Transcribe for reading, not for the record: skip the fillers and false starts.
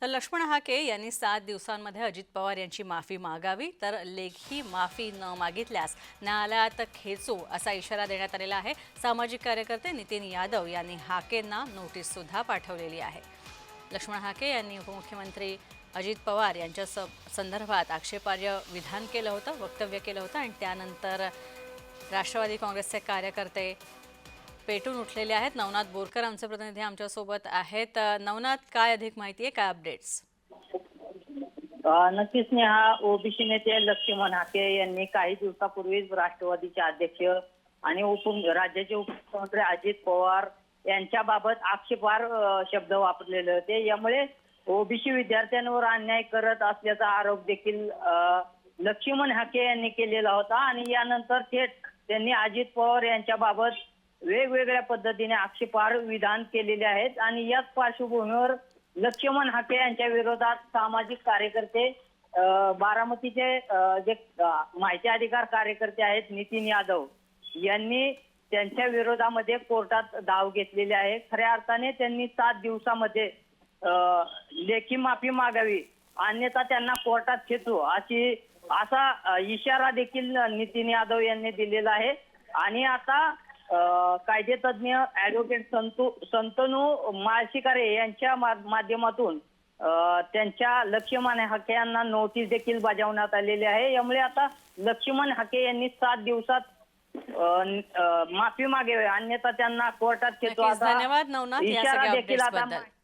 तर लक्ष्मण हाके यांनी 7 दिवसांमध्ये अजित पवार यांची माफी मागावी, तर लेखी माफी न मागितल्यास न्यायालयात खेचू असा इशारा देण्यात आलेला आहे। सामाजिक कार्यकर्ते नितीन यादव यांनी हाकेंना नोटीस सुद्धा पाठवलेली आहे। लक्ष्मण हाके यांनी उपमुख्यमंत्री अजित पवार यांच्या संदर्भात आक्षेपार्ह विधान केलं होतं, वक्तव्य केलं होतं आणि त्यानंतर राष्ट्रवादी काँग्रेसचे कार्यकर्ते पेटून उठलेले आहेत। नवनाथ बोरकर आमचे प्रतिनिधी आमच्यासोबत आहेत। नवनाथ, काय अधिक माहिती आहे, काय अपडेट्स? नक्कीच नेहा, ओबीसी नेते लक्ष्मण हाके यांनी काही दिवसापूर्वीच राष्ट्रवादीचे अध्यक्ष आणि राज्याचे उपमुख्यमंत्री अजित पवार यांच्याबाबत आक्षेपार्ह शब्द वापरलेले होते। यामुळे ओबीसी विद्यार्थ्यांवर अन्याय करत असल्याचा आरोप देखील लक्ष्मण हाके यांनी केलेला होता आणि यानंतर थेट त्यांनी अजित पवार यांच्याबाबत वेगवेगळ्या पद्धतीने आक्षेपार्ह विधान केलेले आहेत आणि याच पार्श्वभूमीवर लक्ष्मण हाके यांच्या विरोधात सामाजिक कार्यकर्ते बारामतीचे जे माहिती अधिकार कार्यकर्ते आहेत नितीन यादव यांनी त्यांच्या विरोधामध्ये कोर्टात धाव घेतलेली आहे। खऱ्या अर्थाने त्यांनी 7 दिवसामध्ये लेखी माफी मागावी, अन्यथा त्यांना कोर्टात खेचू असा इशारा देखील नितीन यादव यांनी दिलेला आहे। आणि आता कायदेतज्ञ ॲडव्होकेट संतनू माळशिकारे यांच्या माध्यमातून त्यांच्या लक्ष्मण हाके यांना नोटीस देखील बजावण्यात आलेली आहे। यामुळे आता लक्ष्मण हाके यांनी 7 दिवसात माफी मागावी, अन्यथा त्यांना कोर्टात खेचू असा धन्यवाद नवनाथ या इशारा सगळ्या देखील आता अपडेट्सबद्दल।